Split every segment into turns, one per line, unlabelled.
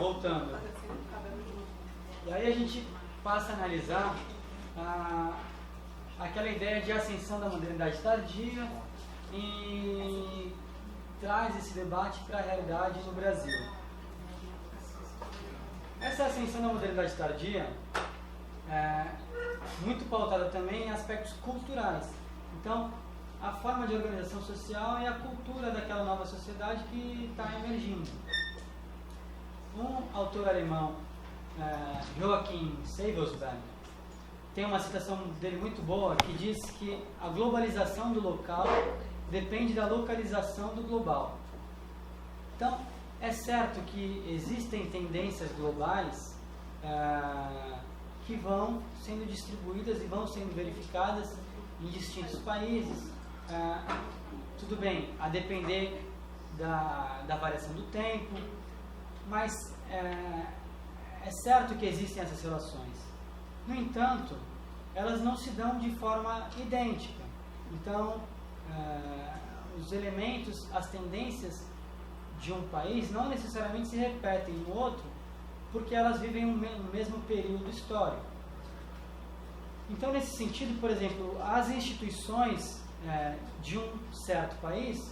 voltando. E aí a gente passa a analisar aquela ideia de ascensão da modernidade tardia e traz esse debate para a realidade no Brasil. Essa ascensão da modernidade tardia é muito pautada também em aspectos culturais. Então, a forma de organização social e a cultura daquela nova sociedade que está emergindo. Um autor alemão, Joachim Seibelsberg, tem uma citação dele muito boa que diz que a globalização do local depende da localização do global. Então, é certo que existem tendências globais que vão sendo distribuídas e vão sendo verificadas em distintos países. Tudo bem, a depender da variação do tempo, mas é certo que existem essas relações. No entanto, elas não se dão de forma idêntica. Então, os elementos, as tendências de um país não necessariamente se repetem no outro, porque elas vivem no mesmo período histórico. Então, nesse sentido, por exemplo, as instituições de um certo país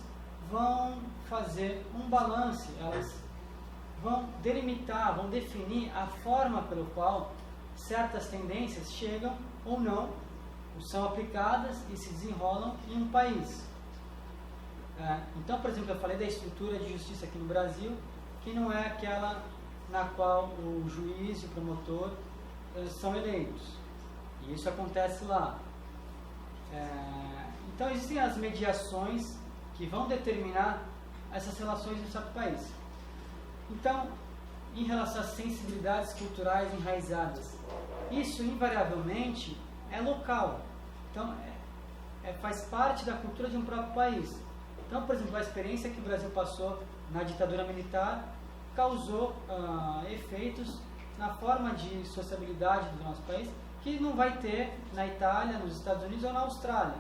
vão fazer um balance, elas vão delimitar, vão definir a forma pelo qual certas tendências chegam ou não, são aplicadas e se desenrolam em um país. Então, por exemplo, eu falei da estrutura de justiça aqui no Brasil, que não é aquela na qual o juiz e o promotor são eleitos. E isso acontece lá. Então, existem as mediações que vão determinar essas relações em um certo país. Então, em relação às sensibilidades culturais enraizadas, isso invariavelmente é local. Então, faz parte da cultura de um próprio país. Então, por exemplo, a experiência que o Brasil passou na ditadura militar causou efeitos na forma de sociabilidade do nosso país que não vai ter na Itália, nos Estados Unidos ou na Austrália.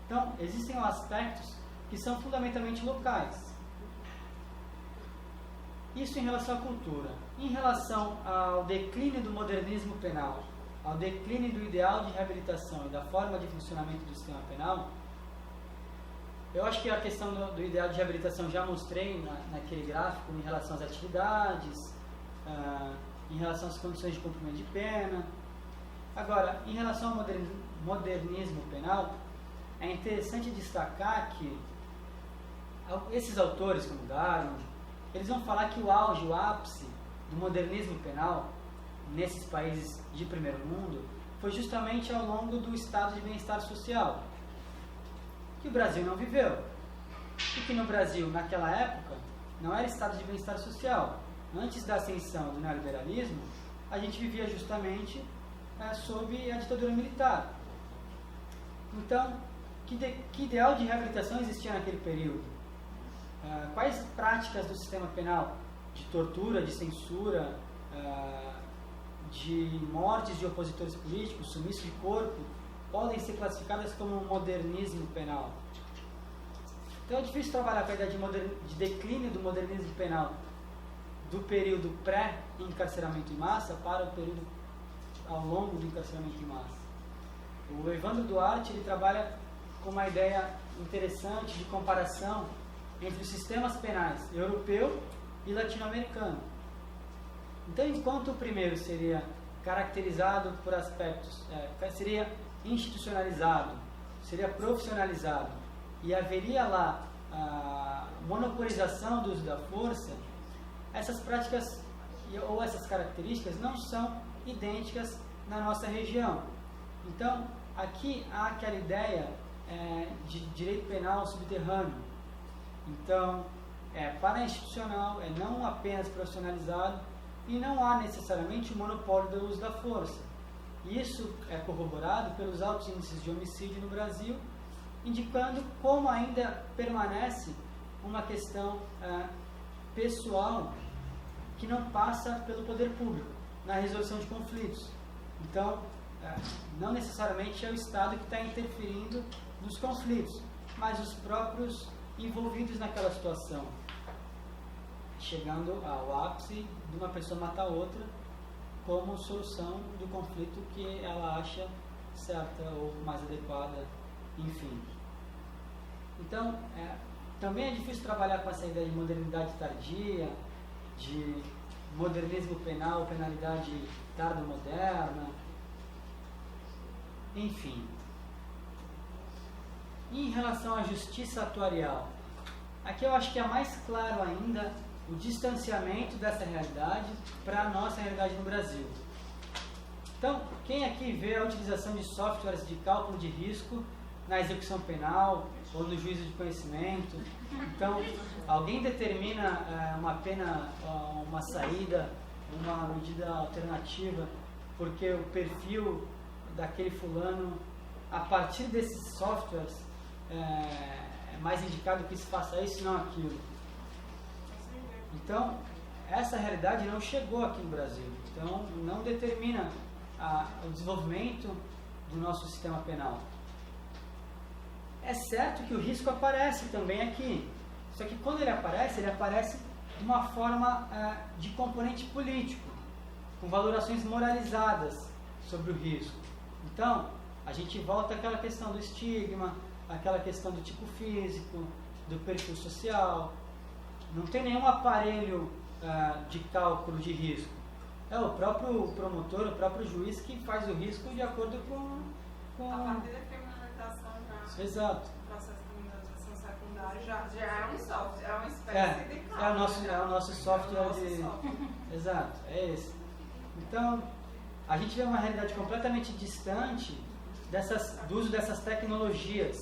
Então, existem aspectos que são fundamentalmente locais. Isso em relação à cultura. Em relação ao declínio do modernismo penal, ao declínio do ideal de reabilitação e da forma de funcionamento do sistema penal, eu acho que a questão do ideal de reabilitação já mostrei naquele gráfico em relação às atividades, em relação às condições de cumprimento de pena. Agora, em relação ao modernismo penal, é interessante destacar que esses autores, como Darwin, eles vão falar que o auge, o ápice do modernismo penal nesses países de primeiro mundo foi justamente ao longo do estado de bem-estar social, que o Brasil não viveu. E que no Brasil, naquela época, não era estado de bem-estar social. Antes da ascensão do neoliberalismo, a gente vivia justamente sob a ditadura militar. Então, que ideal de reabilitação existia naquele período? Quais práticas do sistema penal, de tortura, de censura, de mortes de opositores políticos, sumiço de corpo, podem ser classificadas como modernismo penal? Então é difícil trabalhar com a ideia de declínio do modernismo penal do período pré-encarceramento em massa para o período ao longo do encarceramento em massa. O Evandro Duarte ele trabalha com uma ideia interessante de comparação entre os sistemas penais europeu e latino-americano. Então, enquanto o primeiro seria caracterizado por aspectos, seria institucionalizado, seria profissionalizado e haveria lá a monopolização do uso da força, essas práticas ou essas características não são idênticas na nossa região. Então, aqui há aquela ideia de direito penal subterrâneo. Então, para-institucional, não apenas profissionalizado e não há necessariamente o monopólio do uso da força. Isso é corroborado pelos altos índices de homicídio no Brasil, indicando como ainda permanece uma questão pessoal que não passa pelo poder público na resolução de conflitos. Então, não necessariamente é o Estado que está interferindo nos conflitos, mas os próprios envolvidos naquela situação. chegando ao ápice de uma pessoa matar outra como solução do conflito que ela acha certa ou mais adequada, enfim. Então, também é difícil trabalhar com essa ideia de modernidade tardia, de modernismo penal, penalidade tardo-moderna, enfim. Em relação à justiça atuarial, aqui eu acho que é mais claro ainda o distanciamento dessa realidade para a nossa realidade no Brasil. Então, quem aqui vê a utilização de softwares de cálculo de risco na execução penal ou no juízo de conhecimento? Então, alguém determina uma pena, uma saída, uma medida alternativa, porque o perfil daquele fulano, a partir desses softwares, é mais indicado que se faça isso e não aquilo. Então, essa realidade não chegou aqui no Brasil. Então, não determina o desenvolvimento do nosso sistema penal. É certo que o risco aparece também aqui. Só que quando ele aparece de uma forma de componente político, com valorações moralizadas sobre o risco. Então, a gente volta àquela questão do estigma, aquela questão do tipo físico, do perfil social. Não tem nenhum aparelho de cálculo de risco. É o próprio promotor, o próprio juiz que faz o risco de acordo com...
A partir da criminalização já...
Exato.
O processo de criminalização secundária já é um software, é uma espécie de cálculo.
É o nosso software de... Exato, é esse. Então, a gente vê uma realidade completamente distante do uso dessas tecnologias,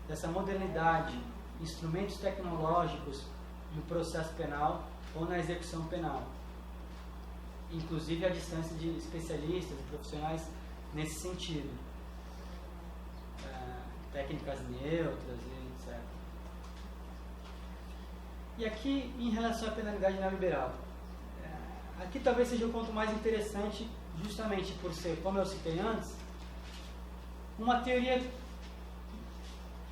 dessa modernidade, instrumentos tecnológicos no processo penal ou na execução penal. Inclusive a distância de especialistas e profissionais nesse sentido. Técnicas neutras e etc. E aqui, em relação à penalidade neoliberal, aqui talvez seja o ponto mais interessante, justamente por ser, como eu citei antes, uma teoria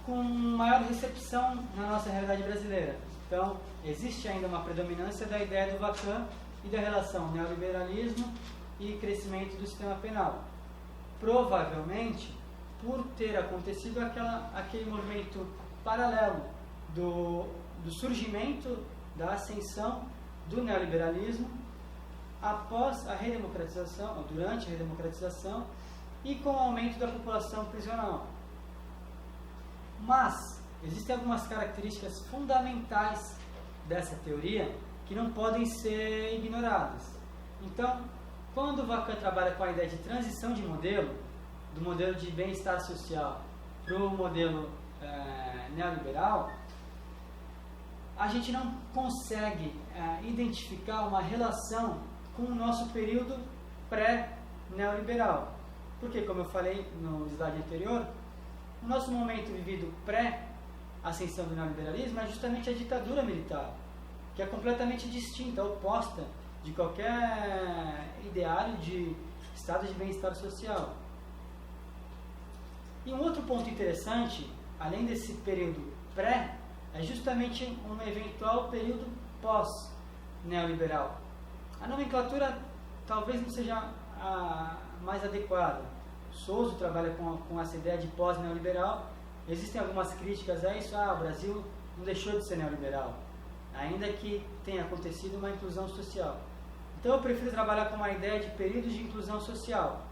com maior recepção na nossa realidade brasileira. Então, existe ainda uma predominância da ideia do Vacan e da relação neoliberalismo e crescimento do sistema penal. Provavelmente, por ter acontecido aquele movimento paralelo do surgimento, da ascensão do neoliberalismo após a redemocratização, ou durante a redemocratização, e com o aumento da população prisional. Mas existem algumas características fundamentais dessa teoria que não podem ser ignoradas. Então, quando o Vacan trabalha com a ideia de transição de modelo, do modelo de bem-estar social para o modelo neoliberal, a gente não consegue identificar uma relação com o nosso período pré-neoliberal. Porque, como eu falei no slide anterior, o nosso momento vivido pré-ascensão do neoliberalismo é justamente a ditadura militar, que é completamente distinta, oposta de qualquer ideário de estado de bem-estar social. E um outro ponto interessante, além desse período pré, é justamente um eventual período pós-neoliberal. A nomenclatura talvez não seja a mais adequada. Souza trabalha com essa ideia de pós-neoliberal. Existem algumas críticas a isso. O Brasil não deixou de ser neoliberal, ainda que tenha acontecido uma inclusão social. Então eu prefiro trabalhar com uma ideia de período de inclusão social.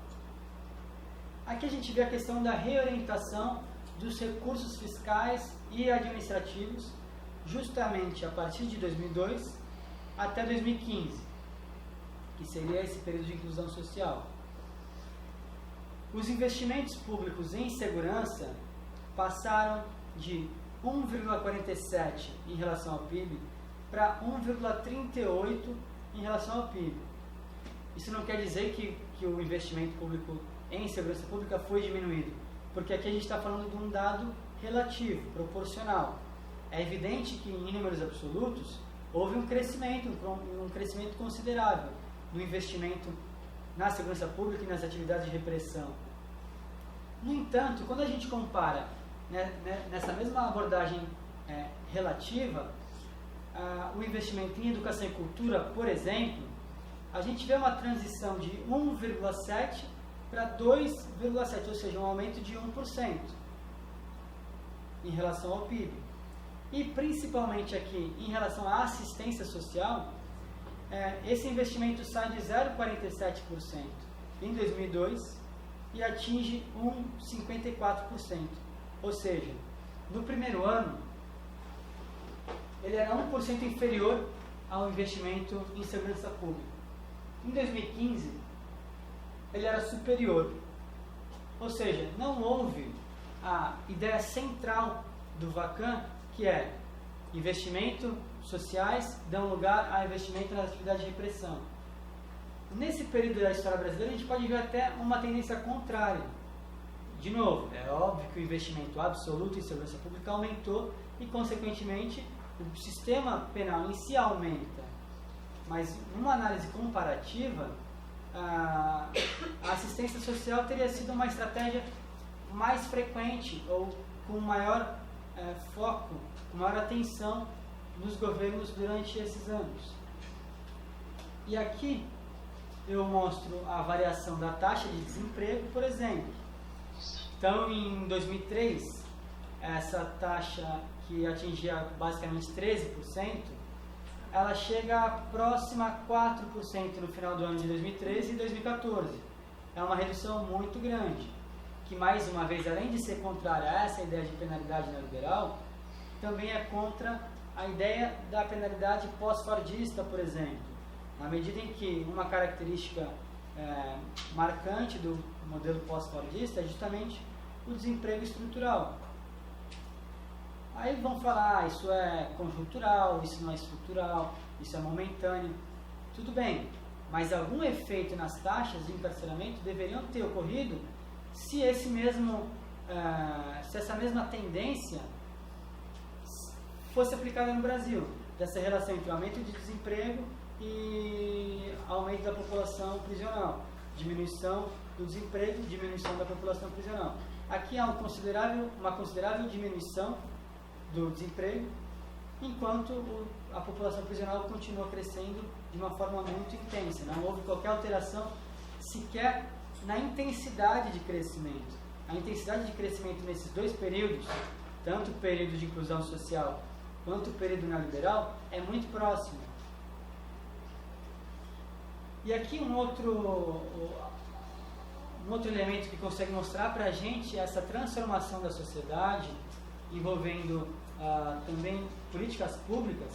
Aqui a gente vê a questão da reorientação dos recursos fiscais e administrativos, justamente a partir de 2002 até 2015, que seria esse período de inclusão social. Os investimentos públicos em segurança passaram de 1,47 em relação ao PIB para 1,38 em relação ao PIB. Isso não quer dizer que o investimento público em segurança pública foi diminuído, porque aqui a gente está falando de um dado relativo, proporcional. É evidente que em números absolutos houve um crescimento considerável no investimento na segurança pública e nas atividades de repressão. No entanto, quando a gente compara nessa mesma abordagem relativa, o investimento em educação e cultura, por exemplo, a gente vê uma transição de 1,7% para 2,7%, ou seja, um aumento de 1% em relação ao PIB. E principalmente aqui, em relação à assistência social, esse investimento sai de 0,47% em 2002 e atinge 1,54%. Ou seja, no primeiro ano, ele era 1% inferior ao investimento em segurança pública. Em 2015, ele era superior. Ou seja, não houve a ideia central do VACAN, que é investimento sociais dão lugar a investimento nas atividades de repressão. Nesse período da história brasileira, a gente pode ver até uma tendência contrária. De novo, é óbvio que o investimento absoluto em segurança pública aumentou e, consequentemente, o sistema penal em si aumenta. Mas, numa análise comparativa, a assistência social teria sido uma estratégia mais frequente ou com maior foco, com maior atenção nos governos durante esses anos. E aqui eu mostro a variação da taxa de desemprego, por exemplo. Então, em 2003, essa taxa que atingia basicamente 13%, ela chega próxima a 4% no final do ano de 2013 e 2014. É uma redução muito grande, que mais uma vez, além de ser contrária a essa ideia de penalidade neoliberal, também é contra a ideia da penalidade pós-fordista, por exemplo. Na medida em que uma característica marcante do modelo pós-fordista é justamente o desemprego estrutural. Aí vão falar, isso é conjuntural, isso não é estrutural, isso é momentâneo. Tudo bem, mas algum efeito nas taxas de encarceramento deveriam ter ocorrido se essa mesma tendência fosse aplicada no Brasil, dessa relação entre o aumento de desemprego e aumento da população prisional, diminuição do desemprego, diminuição da população prisional. Aqui há uma considerável diminuição do desemprego, enquanto a população prisional continua crescendo de uma forma muito intensa. Não houve qualquer alteração sequer na intensidade de crescimento. A intensidade de crescimento nesses dois períodos, tanto o período de inclusão social quanto o período neoliberal, é muito próximo. E aqui um outro elemento que consegue mostrar para a gente essa transformação da sociedade, envolvendo também políticas públicas,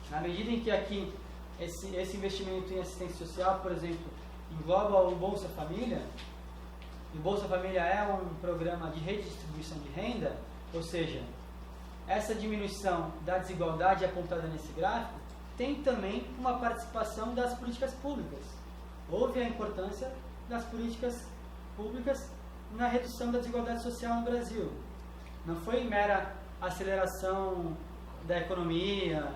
na medida em que aqui esse investimento em assistência social, por exemplo, engloba o Bolsa Família. O Bolsa Família é um programa de redistribuição de renda, ou seja, essa diminuição da desigualdade apontada nesse gráfico tem também uma participação das políticas públicas. Houve a importância das políticas públicas na redução da desigualdade social no Brasil. Não foi mera aceleração da economia,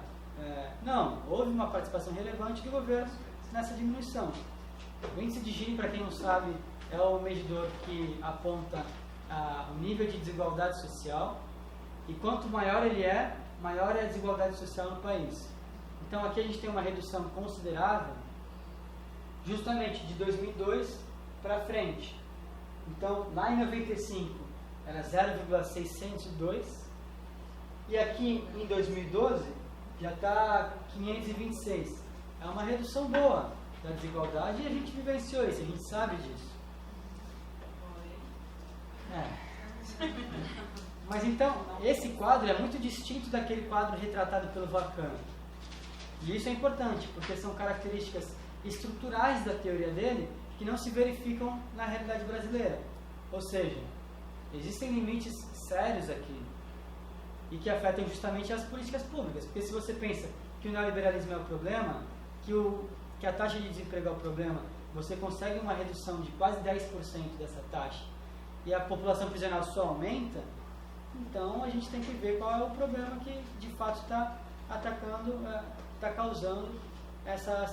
não, houve uma participação relevante do governo nessa diminuição. O índice de Gini, para quem não sabe, é o medidor que aponta o nível de desigualdade social, e quanto maior ele é, maior é a desigualdade social no país. Então aqui a gente tem uma redução considerável, justamente de 2002 para frente. Então, lá em 95 era 0,602, e aqui em 2012 já está 526. É uma redução boa da desigualdade e a gente vivenciou isso, a gente sabe disso. Mas então, esse quadro é muito distinto daquele quadro retratado pelo VACAN. E isso é importante, porque são características estruturais da teoria dele que não se verificam na realidade brasileira. Ou seja, existem limites sérios aqui e que afetam justamente as políticas públicas. Porque se você pensa que o neoliberalismo é o problema, que a taxa de desemprego é o problema, você consegue uma redução de quase 10% dessa taxa e a população prisional só aumenta, então a gente tem que ver qual é o problema que de fato está atacando, está causando essa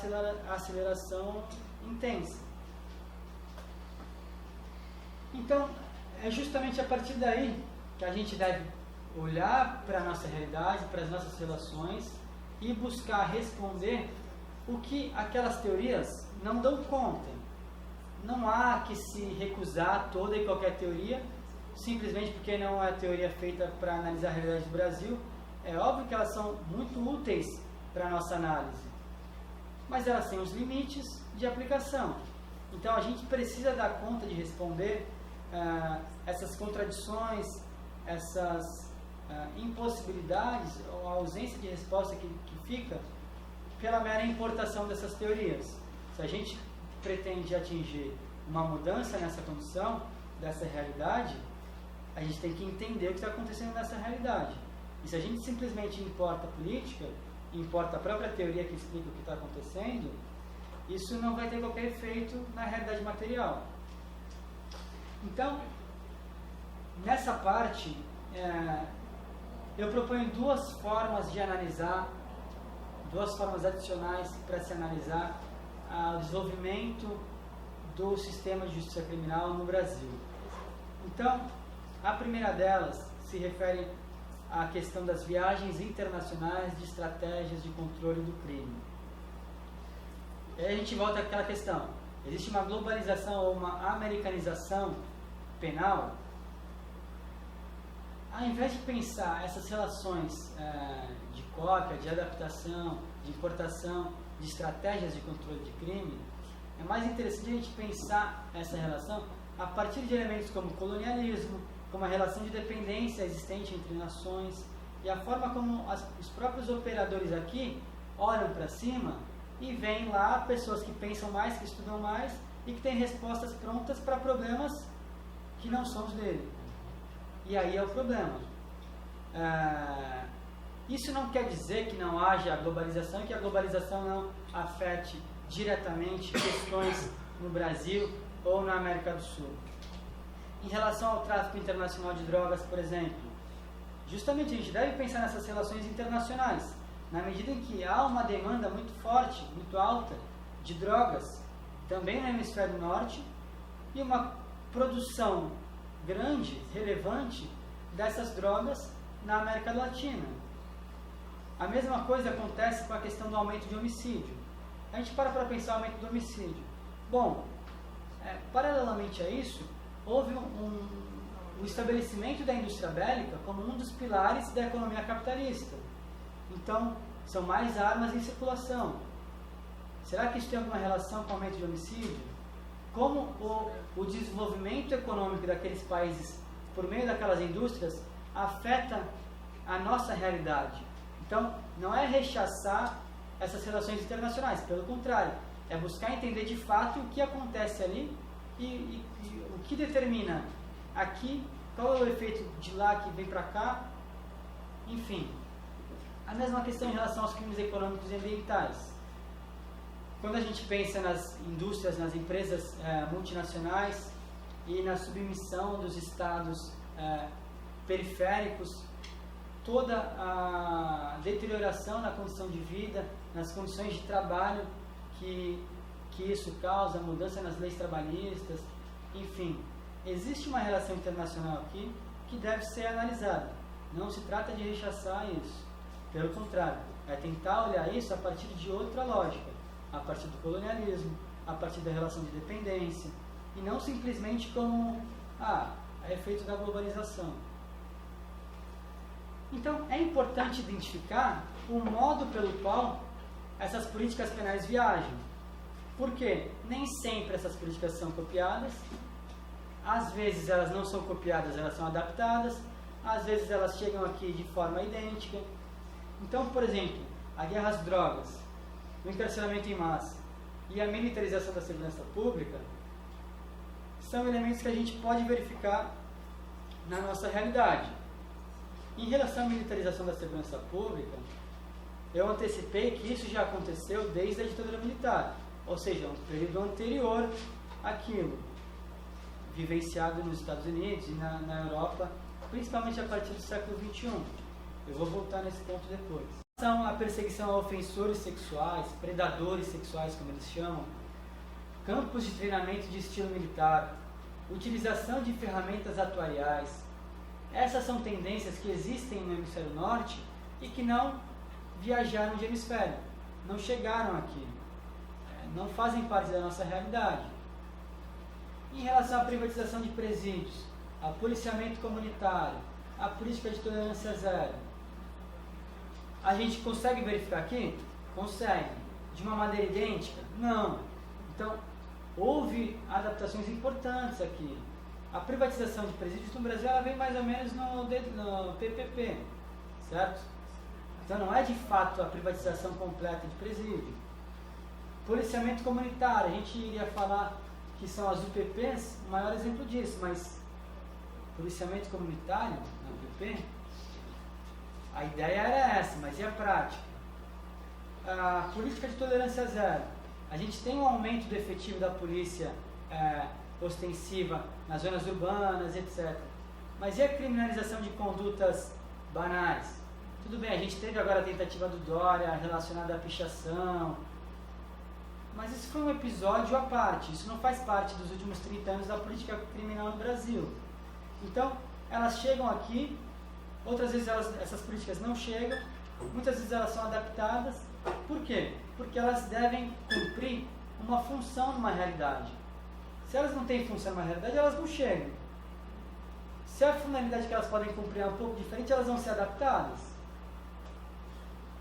aceleração intensa. Então, é justamente a partir daí que a gente deve olhar para a nossa realidade, para as nossas relações e buscar responder o que aquelas teorias não dão conta. Não há que se recusar toda e qualquer teoria, simplesmente porque não é teoria feita para analisar a realidade do Brasil. É óbvio que elas são muito úteis para a nossa análise, mas elas têm os limites de aplicação. Então a gente precisa dar conta de responder essas contradições, essas impossibilidades ou a ausência de resposta que fica pela mera importação dessas teorias. Se a gente pretende atingir uma mudança nessa condição, dessa realidade, a gente tem que entender o que está acontecendo nessa realidade. E se a gente simplesmente importa a política, importa a própria teoria que explica o que está acontecendo, isso não vai ter qualquer efeito na realidade material. Então, nessa parte, eu proponho duas formas de analisar, duas formas adicionais para se analisar o desenvolvimento do sistema de justiça criminal no Brasil. Então, a primeira delas se refere à questão das viagens internacionais de estratégias de controle do crime. E aí a gente volta àquela questão: existe uma globalização ou uma americanização penal? Ao invés de pensar essas relações de cópia, de adaptação, de importação, de estratégias de controle de crime, é mais interessante a gente pensar essa relação a partir de elementos como colonialismo, como a relação de dependência existente entre nações e a forma como os próprios operadores aqui olham para cima e veem lá pessoas que pensam mais, que estudam mais e que têm respostas prontas para problemas que não são os dele. E aí é o problema. Isso não quer dizer que não haja globalização e que a globalização não afete diretamente questões no Brasil ou na América do Sul. Em relação ao tráfico internacional de drogas, por exemplo, justamente a gente deve pensar nessas relações internacionais, na medida em que há uma demanda muito forte, muito alta, de drogas, também no hemisfério norte, e uma produção grande, relevante, dessas drogas na América Latina. A mesma coisa acontece com a questão do aumento de homicídio. A gente para pensar o aumento do homicídio. Bom, paralelamente a isso, houve o estabelecimento da indústria bélica como um dos pilares da economia capitalista. Então, são mais armas em circulação. Será que isso tem alguma relação com o aumento de homicídio? Como o desenvolvimento econômico daqueles países, por meio daquelas indústrias, afeta a nossa realidade? Então, não é rechaçar essas relações internacionais, pelo contrário, é buscar entender de fato o que acontece ali e o que determina aqui, qual é o efeito de lá que vem para cá, enfim. A mesma questão em relação aos crimes econômicos e ambientais. Quando a gente pensa nas indústrias, nas empresas multinacionais e na submissão dos estados periféricos, toda a deterioração na condição de vida, nas condições de trabalho que isso causa, mudança nas leis trabalhistas, enfim, existe uma relação internacional aqui que deve ser analisada. Não se trata de rechaçar isso, pelo contrário, é tentar olhar isso a partir de outra lógica, a partir do colonialismo, a partir da relação de dependência, e não simplesmente como é efeito da globalização. Então, é importante identificar o modo pelo qual essas políticas penais viajam. Porque nem sempre essas políticas são copiadas, às vezes elas não são copiadas, elas são adaptadas, às vezes elas chegam aqui de forma idêntica. Então, por exemplo, a guerra às drogas, o encarceramento em massa e a militarização da segurança pública são elementos que a gente pode verificar na nossa realidade. Em relação à militarização da segurança pública, eu antecipei que isso já aconteceu desde a ditadura militar, ou seja, um período anterior àquilo, vivenciado nos Estados Unidos e na Europa, principalmente a partir do século XXI. Eu vou voltar nesse ponto depois. São a perseguição a ofensores sexuais, predadores sexuais, como eles chamam, campos de treinamento de estilo militar, utilização de ferramentas atuariais. Essas são tendências que existem no hemisfério norte e que não viajaram de hemisfério, não chegaram aqui, não fazem parte da nossa realidade. Em relação à privatização de presídios, ao policiamento comunitário, à política de tolerância zero, a gente consegue verificar aqui? Consegue. De uma maneira idêntica? Não. Então, houve adaptações importantes aqui. A privatização de presídios no Brasil, ela vem mais ou menos no PPP, certo? Então não é de fato a privatização completa de presídio. Policiamento comunitário, a gente iria falar que são as UPPs, o maior exemplo disso, mas policiamento comunitário, na UPP, a ideia era essa, mas e a prática? A política de tolerância zero. A gente tem um aumento do efetivo da polícia ostensiva nas zonas urbanas, etc. Mas e a criminalização de condutas banais? Tudo bem, a gente teve agora a tentativa do Dória relacionada à pichação, mas isso foi um episódio à parte, isso não faz parte dos últimos 30 anos da política criminal no Brasil. Então, elas chegam aqui, outras vezes essas políticas não chegam, muitas vezes elas são adaptadas. Por quê? Porque elas devem cumprir uma função numa realidade. Se elas não têm função numa realidade, elas não chegam. Se a finalidade que elas podem cumprir é um pouco diferente, elas vão ser adaptadas.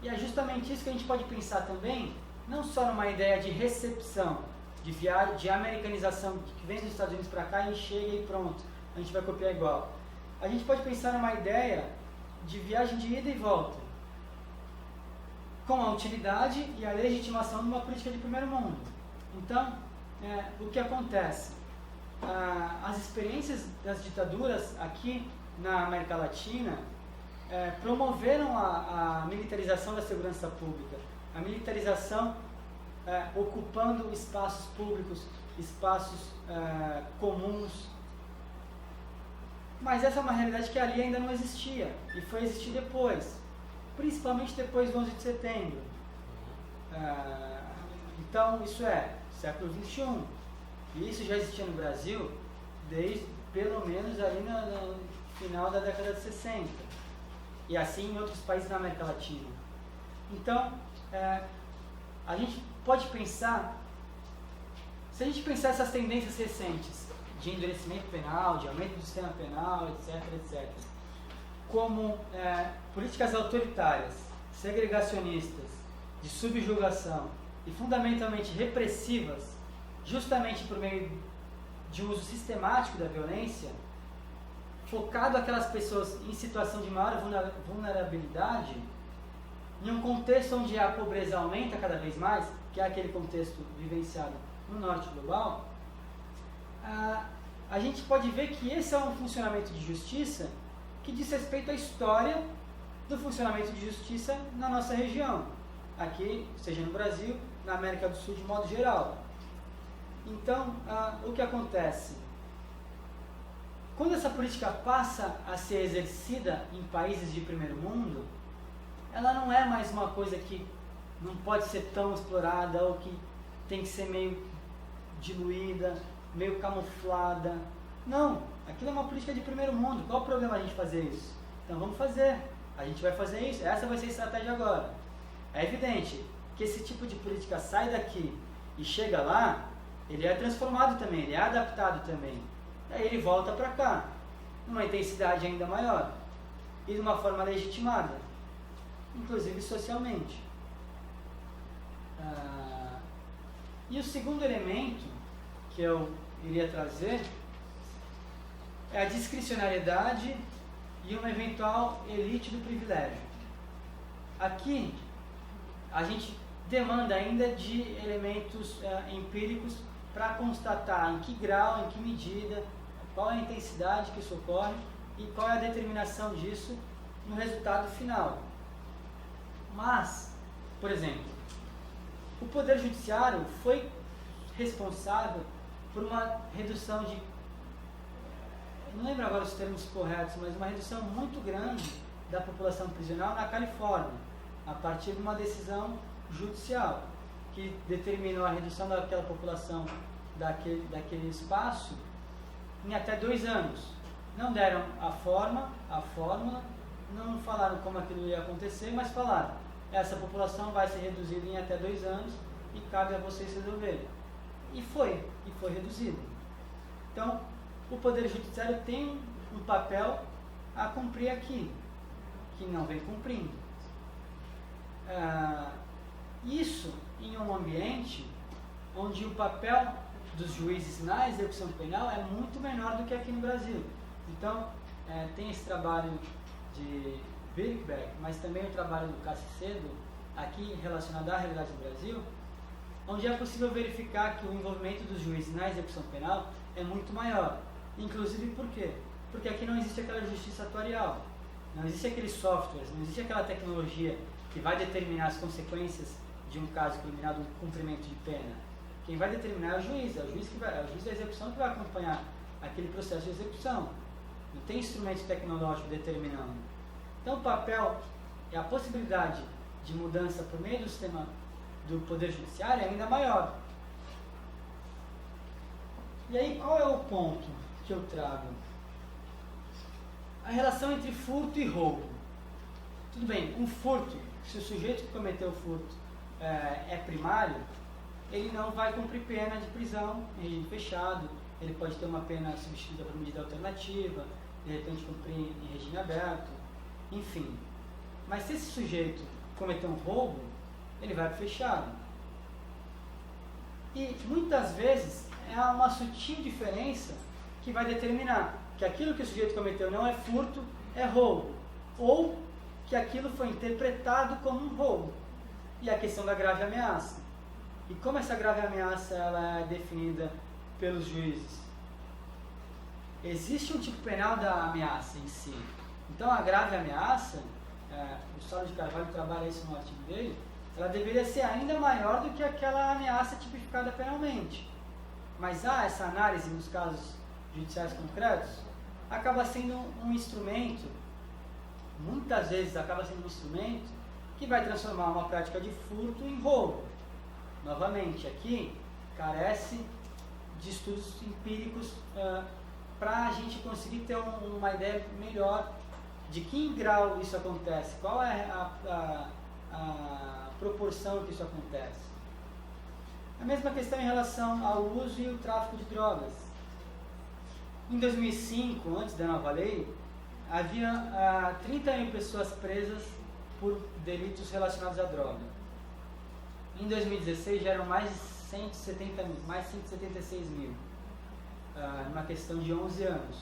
E é justamente isso que a gente pode pensar também, não só numa ideia de recepção, de americanização, que vem dos Estados Unidos para cá e chega e pronto, a gente vai copiar igual. A gente pode pensar numa ideia de viagem de ida e volta, com a utilidade e a legitimação de uma política de primeiro mundo. Então, o que acontece? As experiências das ditaduras aqui na América Latina promoveram a militarização da segurança pública, a militarização ocupando espaços públicos, espaços comuns. Mas essa é uma realidade que ali ainda não existia e foi existir depois, principalmente depois do 11 de setembro. Então, isso é século XXI. E isso já existia no Brasil desde, pelo menos, aí no final da década de 60. E assim em outros países da América Latina. Então, a gente pode pensar, se a gente pensar essas tendências recentes de endurecimento penal, de aumento do sistema penal, etc., etc., como políticas autoritárias, segregacionistas, de subjugação e fundamentalmente repressivas, justamente por meio de um uso sistemático da violência, focado aquelas pessoas em situação de maior vulnerabilidade, em um contexto onde a pobreza aumenta cada vez mais, que é aquele contexto vivenciado no norte global, a gente pode ver que esse é um funcionamento de justiça que diz respeito à história do funcionamento de justiça na nossa região, aqui, seja no Brasil, na América do Sul de modo geral. Então, o que acontece? Quando essa política passa a ser exercida em países de primeiro mundo, ela não é mais uma coisa que não pode ser tão explorada ou que tem que ser meio diluída, meio camuflada. Não, aquilo é uma política de primeiro mundo. Qual o problema a gente fazer isso? Então vamos fazer, a gente vai fazer isso, essa vai ser a estratégia agora. É evidente que esse tipo de política sai daqui e chega lá, ele é transformado também, ele é adaptado também. Aí ele volta para cá, numa intensidade ainda maior e de uma forma legitimada, inclusive socialmente. E o segundo elemento que eu iria trazer é a discricionariedade e uma eventual elite do privilégio. Aqui, a gente demanda ainda de elementos empíricos para constatar em que grau, em que medida, qual é a intensidade que isso ocorre e qual é a determinação disso no resultado final. Mas, por exemplo, o Poder Judiciário foi responsável por uma redução de, não lembro agora os termos corretos, mas uma redução muito grande da população prisional na Califórnia, a partir de uma decisão judicial, que determinou a redução daquela população daquele espaço em até 2 anos. Não deram a fórmula, não falaram como aquilo ia acontecer, mas falaram, essa população vai ser reduzida em até 2 anos e cabe a vocês resolverem. E foi reduzido. Então, o Poder Judiciário tem um papel a cumprir aqui, que não vem cumprindo. Isso em um ambiente onde o papel dos juízes na execução penal é muito menor do que aqui no Brasil. Então, tem esse trabalho de Birkbeck, mas também o trabalho do Caccedo, aqui relacionado à realidade do Brasil, onde é possível verificar que o envolvimento dos juízes na execução penal é muito maior. Inclusive por quê? Porque aqui não existe aquela justiça atuarial, não existe aqueles softwares, não existe aquela tecnologia que vai determinar as consequências de um caso criminal, do cumprimento de pena. Quem vai determinar é o juiz da execução que vai acompanhar aquele processo de execução. Não tem instrumento tecnológico determinando. Então o papel e a possibilidade de mudança por meio do sistema do Poder Judiciário é ainda maior. E aí qual é o ponto que eu trago? A relação entre furto e roubo. Tudo bem, um furto, se o sujeito que cometeu o furto é primário, ele não vai cumprir pena de prisão em regime fechado, ele pode ter uma pena substituída por medida alternativa, de repente cumprir em regime aberto, enfim. Mas se esse sujeito cometer um roubo, ele vai para o fechado. E muitas vezes é uma sutil diferença que vai determinar que aquilo que o sujeito cometeu não é furto, é roubo. Ou que aquilo foi interpretado como um roubo. E a questão da grave ameaça. E como essa grave ameaça ela é definida pelos juízes? Existe um tipo penal da ameaça em si. Então a grave ameaça, o Saulo de Carvalho trabalha isso no artigo dele, ela deveria ser ainda maior do que aquela ameaça tipificada penalmente. Mas essa análise nos casos judiciais concretos acaba sendo um instrumento, muitas vezes acaba sendo um instrumento que vai transformar uma prática de furto em roubo. Novamente, aqui carece de estudos empíricos para a gente conseguir ter uma ideia melhor de que em grau isso acontece, qual é a proporção que isso acontece. A mesma questão em relação ao uso e o tráfico de drogas. Em 2005, antes da nova lei, havia 30 mil pessoas presas por delitos relacionados à droga. Em 2016 já eram mais de 170 mil, mais 176 mil, numa questão de 11 anos.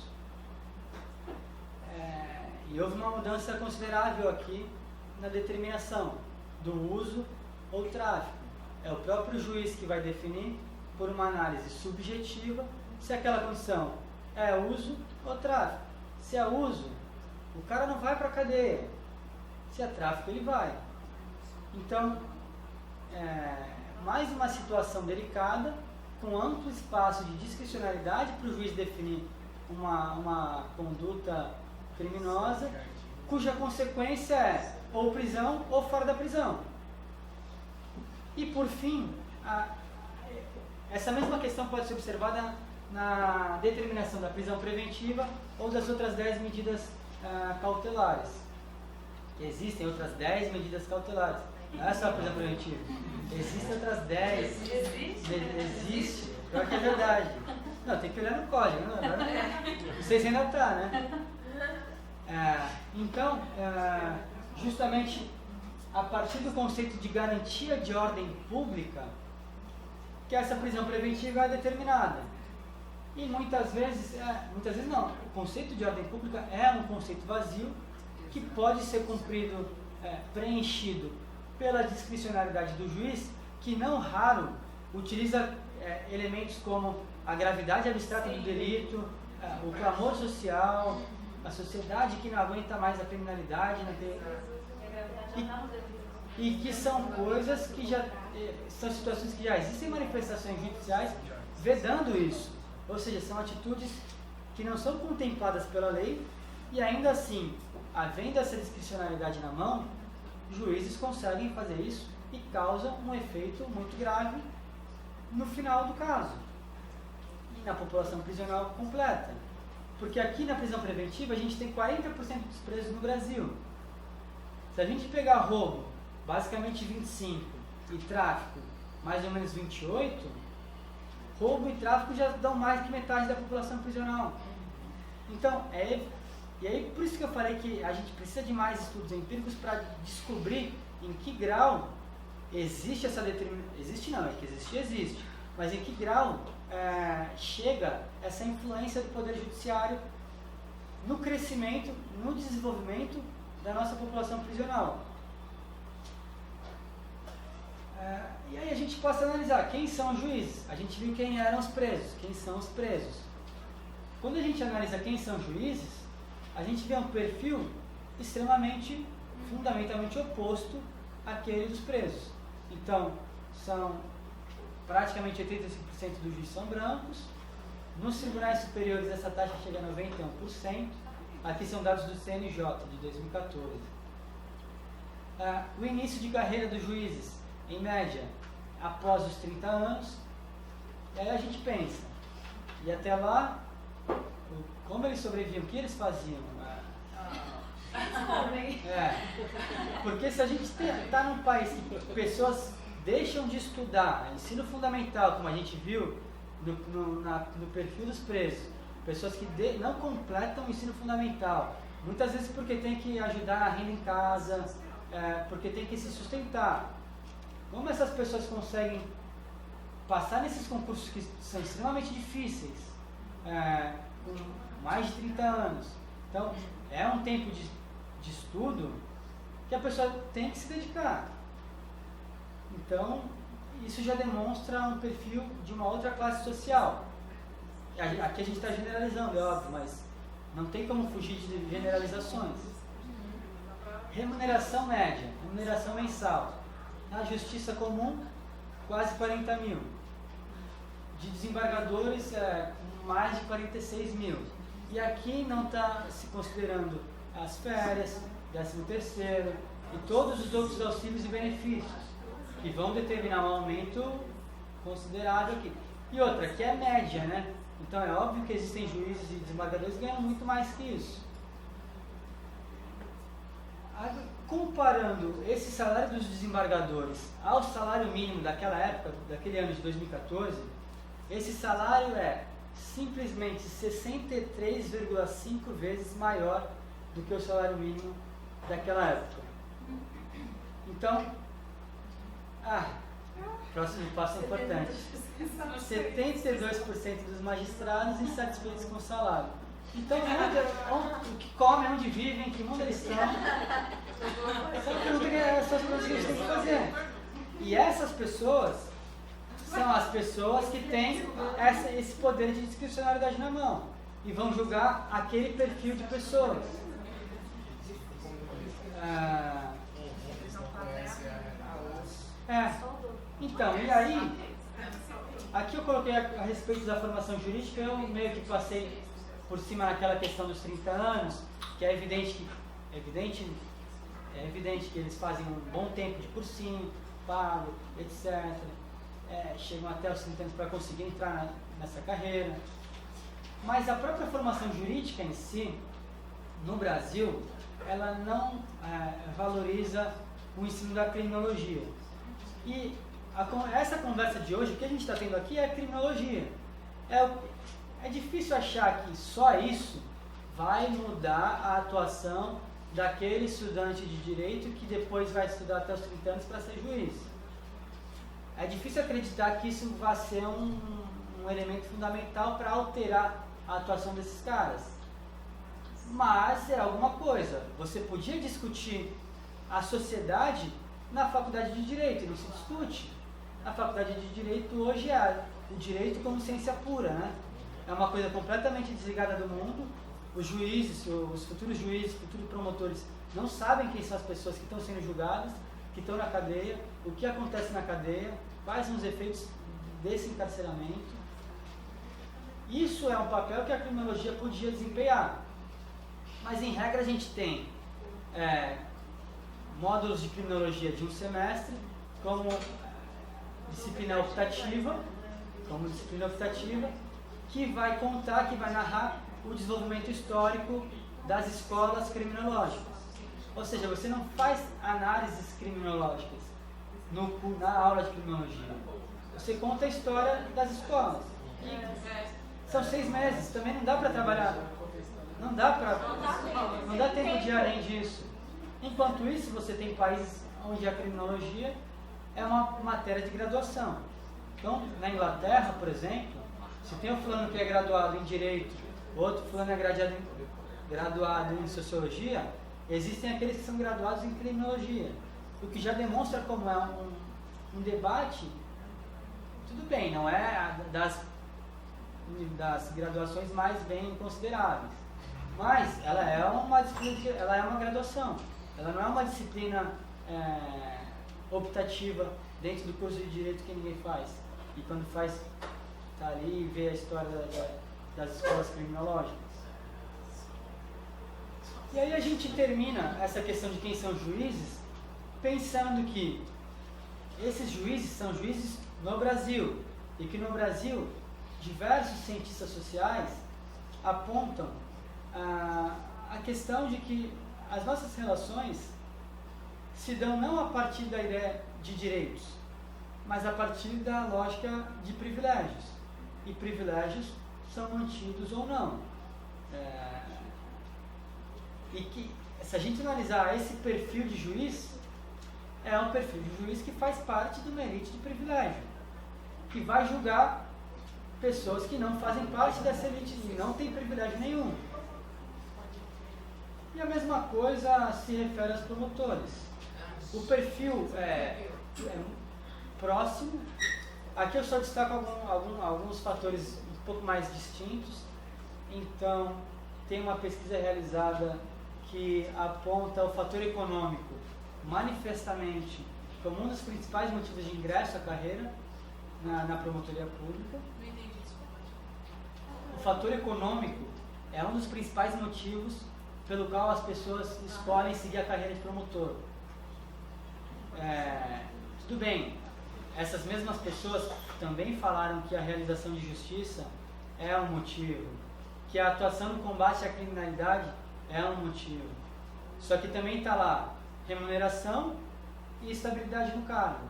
E houve uma mudança considerável aqui na determinação do uso ou tráfico. É o próprio juiz que vai definir, por uma análise subjetiva, se aquela condição é uso ou tráfico. Se é uso, o cara não vai para a cadeia. Se é tráfico, ele vai. Então, mais uma situação delicada, com amplo espaço de discricionalidade para o juiz definir uma conduta criminosa, cuja consequência é ou prisão ou fora da prisão. E por fim, essa mesma questão pode ser observada na determinação da prisão preventiva ou das outras 10 medidas cautelares. Existem outras 10 medidas cautelares. Não é só a prisão preventiva. Existem outras 10. Existe. Pior que é verdade. Não, tem que olhar no código. Não sei se ainda está, né? Então, justamente a partir do conceito de garantia de ordem pública, que essa prisão preventiva é determinada. E muitas vezes não, o conceito de ordem pública é um conceito vazio que pode ser cumprido, preenchido pela discricionalidade do juiz, que não raro utiliza elementos como a gravidade abstrata do delito, o clamor social, a sociedade que não aguenta mais a criminalidade, e que são coisas que já são situações que já existem manifestações judiciais vedando isso, ou seja, são atitudes que não são contempladas pela lei e ainda assim, havendo essa discricionalidade na mão, juízes conseguem fazer isso e causam um efeito muito grave no final do caso e na população prisional completa. Porque aqui na prisão preventiva a gente tem 40% dos presos no Brasil. Se a gente pegar roubo, basicamente 25 e tráfico mais ou menos 28, roubo e tráfico já dão mais que metade da população prisional. Então, e aí por isso que eu falei que a gente precisa de mais estudos empíricos para descobrir em que grau existe essa determinação. Existe não, é que existe. Mas em que grau chega essa influência do Poder Judiciário no crescimento, no desenvolvimento da nossa população prisional. E aí a gente pode analisar quem são os juízes. A gente viu quem eram os presos, quem são os presos. Quando a gente analisa quem são os juízes, a gente vê um perfil extremamente, fundamentalmente oposto àquele dos presos. Então, são praticamente 85% dos juízes são brancos. Nos tribunais superiores, essa taxa chega a 91%. Aqui são dados do CNJ de 2014. O início de carreira dos juízes, em média, após os 30 anos. E aí a gente pensa, e até lá, como eles sobreviviam, o que eles faziam? Porque se a gente está num país que pessoas deixam de estudar ensino fundamental, como a gente viu no perfil dos presos, pessoas que não completam o ensino fundamental, muitas vezes porque tem que ajudar na renda em casa, porque tem que se sustentar. Como essas pessoas conseguem passar nesses concursos que são extremamente difíceis, com mais de 30 anos? Então, é um tempo de estudo que a pessoa tem que se dedicar. Então, isso já demonstra um perfil de uma outra classe social. Aqui a gente está generalizando, é óbvio, mas não tem como fugir de generalizações. Remuneração média, remuneração mensal. Na justiça comum, quase 40 mil. De desembargadores, mais de 46 mil. E aqui não está se considerando as férias, 13º e todos os outros auxílios e benefícios, que vão determinar um aumento considerável aqui. E outra, que é média, né? Então é óbvio que existem juízes e desembargadores que ganham muito mais que isso. Comparando esse salário dos desembargadores ao salário mínimo daquela época, daquele ano de 2014, esse salário é simplesmente 63,5 vezes maior do que o salário mínimo daquela época. Então, próximo passo importante. 72% dos magistrados insatisfeitos com o salário. Então, o que comem, onde vivem, em que mundo eles estão? Essa é a pergunta que as pessoas têm que fazer. E essas pessoas são as pessoas que têm esse poder de discricionariedade na mão e vão julgar aquele perfil de pessoas. Então, e aí, aqui eu coloquei a respeito da formação jurídica, eu meio que passei por cima naquela questão dos 30 anos, que é evidente que eles fazem um bom tempo de cursinho, pago, etc. Chegam até os 30 anos para conseguir entrar nessa carreira. Mas a própria formação jurídica em si, no Brasil, ela não valoriza o ensino da criminologia. E essa conversa de hoje, o que a gente está tendo aqui é criminologia. É difícil achar que só isso vai mudar a atuação daquele estudante de direito que depois vai estudar até os 30 anos para ser juiz. É difícil acreditar que isso vai ser um elemento fundamental para alterar a atuação desses caras. Mas é alguma coisa. Você podia discutir a sociedade na faculdade de Direito, e não se discute. A faculdade de Direito hoje é o direito como ciência pura, né? É uma coisa completamente desligada do mundo. Os juízes, os futuros juízes, futuros promotores não sabem quem são as pessoas que estão sendo julgadas, que estão na cadeia, o que acontece na cadeia, quais são os efeitos desse encarceramento. Isso é um papel que a criminologia podia desempenhar. Mas em regra a gente tem módulos de criminologia de um semestre como disciplina optativa, que vai contar, que vai narrar o desenvolvimento histórico das escolas criminológicas. Ou seja, você não faz análises criminológicas na aula de criminologia. Você conta a história das escolas. São 6 meses, também não dá para trabalhar. Não dá tempo de ir além disso. Enquanto isso, você tem países onde a criminologia é uma matéria de graduação. Então, na Inglaterra, por exemplo, se tem um fulano que é graduado em Direito, outro fulano é graduado em Sociologia, existem aqueles que são graduados em Criminologia. O que já demonstra como é um debate, tudo bem, não é das graduações mais bem consideráveis, mas ela é uma disciplina, ela é uma graduação, ela não é uma disciplina optativa dentro do curso de Direito que ninguém faz, e quando faz, está ali e vê a história das escolas criminológicas. E aí a gente termina essa questão de quem são juízes, pensando que esses juízes são juízes no Brasil, e que no Brasil diversos cientistas sociais apontam a questão de que as nossas relações se dão não a partir da ideia de direitos, mas a partir da lógica de privilégios. E privilégios são mantidos ou não. E que, se a gente analisar esse perfil de juiz, é um perfil de juiz que faz parte de uma elite de privilégio, que vai julgar pessoas que não fazem parte dessa elite e não têm privilégio nenhum. E a mesma coisa se refere aos promotores. O perfil é próximo. Aqui eu só destaco alguns fatores um pouco mais distintos. Então, tem uma pesquisa realizada que aponta o fator econômico manifestamente como um dos principais motivos de ingresso à carreira na promotoria pública.
Não entendi isso.
O fator econômico é um dos principais motivos pelo qual as pessoas escolhem seguir a carreira de promotor. Tudo bem, essas mesmas pessoas também falaram que a realização de justiça é um motivo, que a atuação no combate à criminalidade é um motivo. Só que também está lá remuneração e estabilidade no cargo.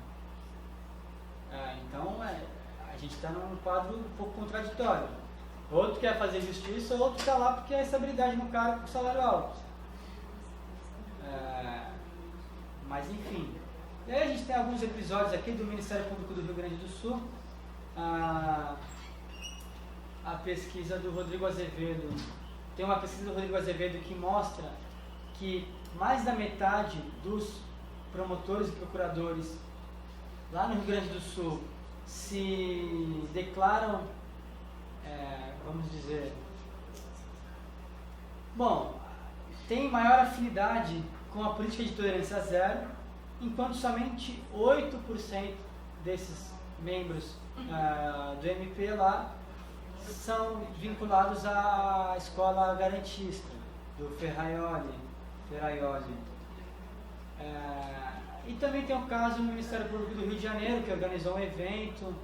Então, a gente está num quadro um pouco contraditório. Outro quer fazer justiça, outro está lá porque é estabilidade no cargo com salário alto. Mas, enfim. E aí a gente tem alguns episódios aqui do Ministério Público do Rio Grande do Sul. A pesquisa do Rodrigo Azevedo. Tem uma pesquisa do Rodrigo Azevedo que mostra que mais da metade dos promotores e procuradores lá no Rio Grande do Sul se declaram, vamos dizer, tem maior afinidade com a política de tolerância zero, enquanto somente 8% desses membros do MP lá são vinculados à escola garantista, do Ferraioli. E também tem o caso no Ministério Público do Rio de Janeiro, que organizou um evento,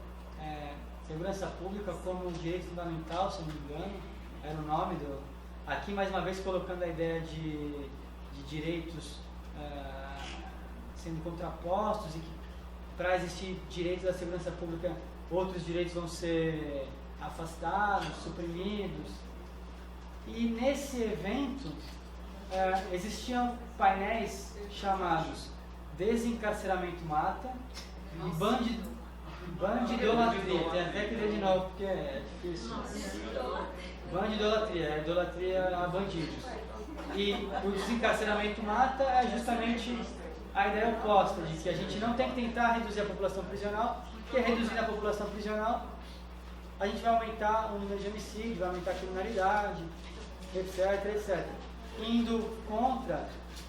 Segurança Pública como Direito Fundamental, se não me engano, era o nome do... Aqui, mais uma vez, colocando a ideia de direitos sendo contrapostos e que, para existir direitos da segurança pública, outros direitos vão ser afastados, suprimidos. E nesse evento existiam painéis chamados Desencarceramento Mata e Bandidolatria. Tem até que ler de novo porque é difícil. Bandidolatria, idolatria a bandidos. E o desencarceramento mata é justamente a ideia oposta, de que a gente não tem que tentar reduzir a população prisional, porque reduzindo a população prisional a gente vai aumentar o número de homicídios, vai aumentar a criminalidade, etc. Indo contra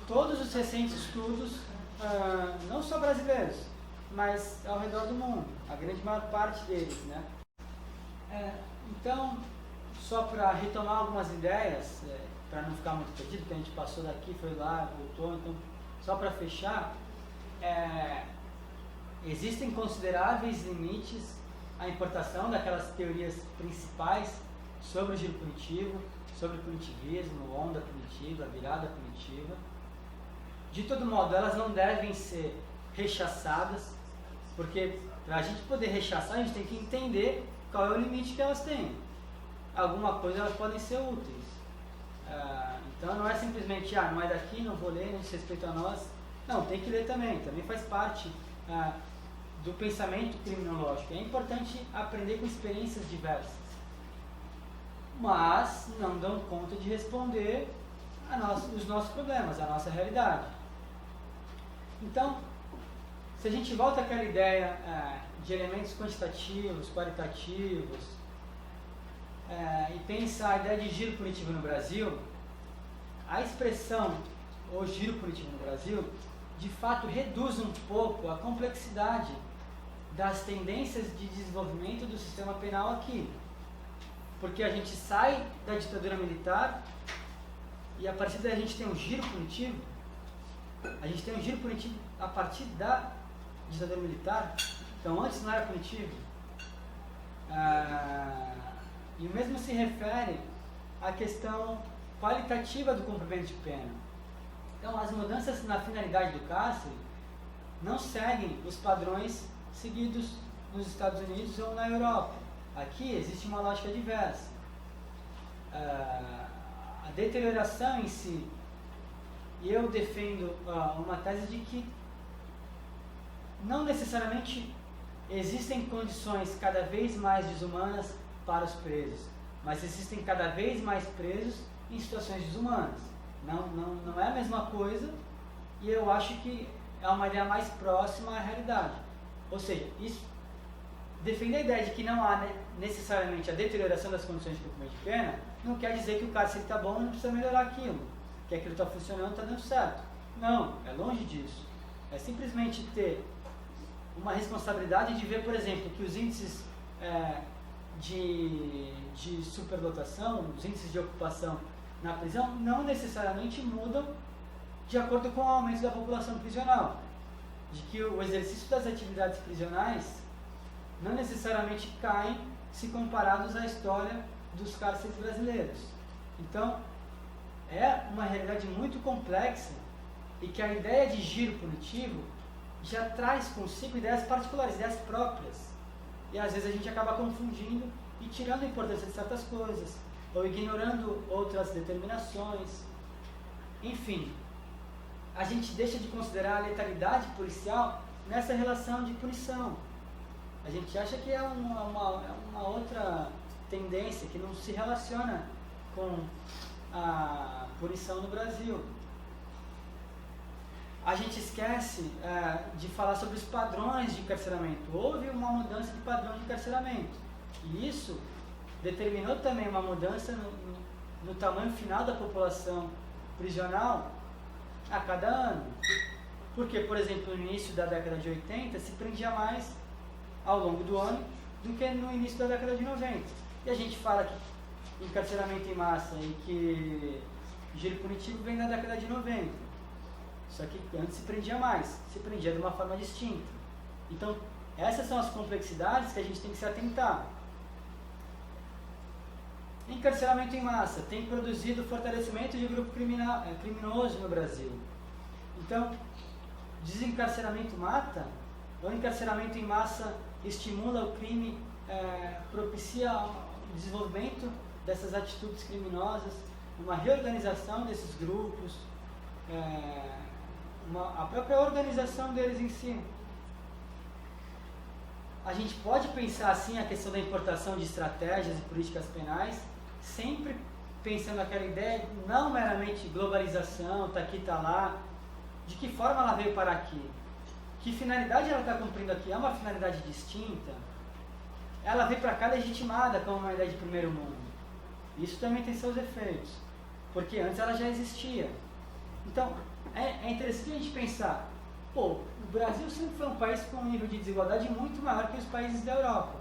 todos os recentes estudos, não só brasileiros, mas ao redor do mundo, a grande maior parte deles, né? Então, só para retomar algumas ideias, para não ficar muito perdido, porque a gente passou daqui, foi lá, voltou, então, só para fechar, existem consideráveis limites à importação daquelas teorias principais sobre o giro punitivo, sobre o punitivismo, onda punitiva, virada punitiva. De todo modo, elas não devem ser rechaçadas, porque para a gente poder rechaçar, a gente tem que entender qual é o limite que elas têm. Alguma coisa elas podem ser úteis. Então não é simplesmente, não é daqui, não vou ler, não diz respeito a nós. Não, tem que ler também faz parte do pensamento criminológico. É importante aprender com experiências diversas, mas não dão conta de responder os nossos problemas, a nossa realidade. Então, se a gente volta àquela ideia de elementos quantitativos, qualitativos, e pensa a ideia de giro punitivo no Brasil, a expressão o giro punitivo no Brasil, de fato reduz um pouco a complexidade das tendências de desenvolvimento do sistema penal aqui. Porque a gente sai da ditadura militar e a partir daí a gente tem um giro punitivo. A gente tem um giro punitivo a partir da ditadura militar. Então antes não era punitivo. E o mesmo se refere à questão qualitativa do cumprimento de pena. Então as mudanças na finalidade do cárcere não seguem os padrões seguidos nos Estados Unidos ou na Europa. Aqui existe uma lógica diversa. A deterioração em si, e eu defendo uma tese de que não necessariamente existem condições cada vez mais desumanas para os presos, mas existem cada vez mais presos em situações desumanas. Não é a mesma coisa, e eu acho que é uma ideia mais próxima à realidade. Ou seja, isso defender a ideia de que não há necessariamente a deterioração das condições de cumprimento de pena não quer dizer que o cárcere está bom e não precisa melhorar aquilo, que aquilo está funcionando, está dando certo. Não, é longe disso. É simplesmente ter uma responsabilidade de ver, por exemplo, que os índices de superlotação, os índices de ocupação na prisão não necessariamente mudam de acordo com o aumento da população prisional. De que o exercício das atividades prisionais não necessariamente caem se comparados à história dos cárceres brasileiros. Então, é uma realidade muito complexa e que a ideia de giro punitivo já traz consigo ideias particulares, ideias próprias. E às vezes a gente acaba confundindo e tirando a importância de certas coisas, ou ignorando outras determinações. Enfim, a gente deixa de considerar a letalidade policial nessa relação de punição. A gente acha que é uma outra tendência que não se relaciona com a punição no Brasil. A gente esquece de falar sobre os padrões de encarceramento. Houve uma mudança de padrão de encarceramento. E isso determinou também uma mudança no tamanho final da população prisional a cada ano. Porque, por exemplo, no início da década de 80 se prendia mais ao longo do ano do que no início da década de 90. E a gente fala que encarceramento em massa e que giro punitivo vem da década de 90. Só que antes se prendia mais, se prendia de uma forma distinta. Então, essas são as complexidades que a gente tem que se atentar. Encarceramento em massa tem produzido fortalecimento de grupo criminoso no Brasil. Então, desencarceramento mata, ou encarceramento em massa estimula o crime, propicia o desenvolvimento dessas atitudes criminosas, uma reorganização desses grupos, a própria organização deles em si. A gente pode pensar assim a questão da importação de estratégias e políticas penais, sempre pensando aquela ideia, não meramente globalização, tá aqui, tá lá, de que forma ela veio parar aqui, que finalidade ela está cumprindo aqui, é uma finalidade distinta, ela veio para cá legitimada como uma ideia de primeiro mundo. Isso também tem seus efeitos, porque antes ela já existia. Então, é interessante a gente pensar, o Brasil sempre foi um país com um nível de desigualdade muito maior que os países da Europa.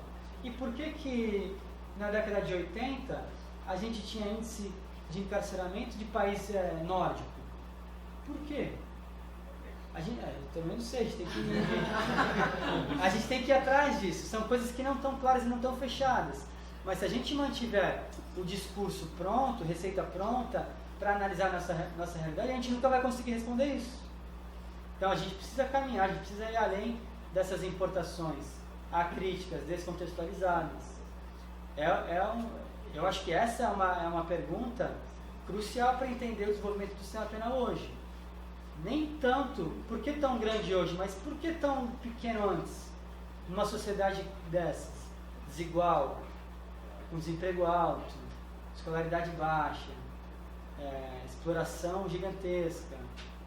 E por que na década de 80 a gente tinha índice de encarceramento de país nórdico? Por quê? Eu também não sei, a gente tem que ir atrás disso. São coisas que não estão claras e não estão fechadas. Mas se a gente mantiver o discurso pronto, receita pronta, para analisar nossa realidade, a gente nunca vai conseguir responder isso. Então a gente precisa caminhar, a gente precisa ir além dessas importações acríticas, descontextualizadas. Eu acho que essa é uma pergunta crucial para entender o desenvolvimento do sistema penal hoje. Nem tanto, por que tão grande hoje, mas por que tão pequeno antes? Numa sociedade dessas, desigual, com desemprego alto, escolaridade baixa, exploração gigantesca.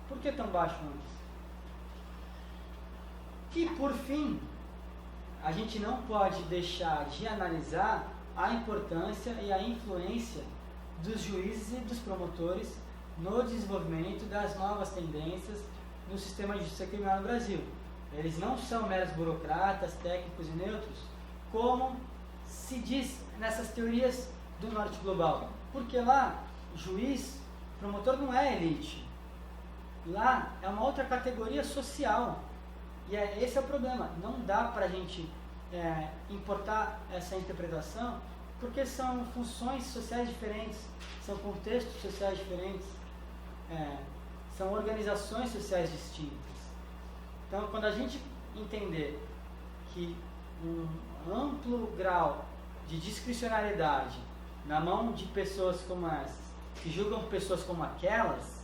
Por que tão baixo antes? E por fim, a gente não pode deixar de analisar a importância e a influência dos juízes e dos promotores no desenvolvimento das novas tendências no sistema de justiça criminal no Brasil. Eles não são meros burocratas, técnicos e neutros, como se diz nessas teorias do norte global. Porque lá, juiz, promotor não é elite. Lá é uma outra categoria social. E esse é o problema. Não dá para a gente importar essa interpretação, porque são funções sociais diferentes, são contextos sociais diferentes, são organizações sociais distintas. Então, quando a gente entender que um amplo grau de discricionariedade na mão de pessoas como essas, que julgam pessoas como aquelas,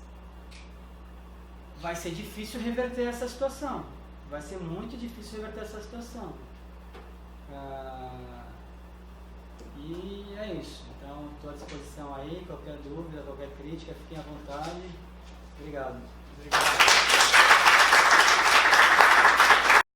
vai ser difícil reverter essa situação. Vai ser muito difícil reverter essa situação. E é isso. Então, estou à disposição aí. Qualquer dúvida, qualquer crítica, fiquem à vontade. Obrigado.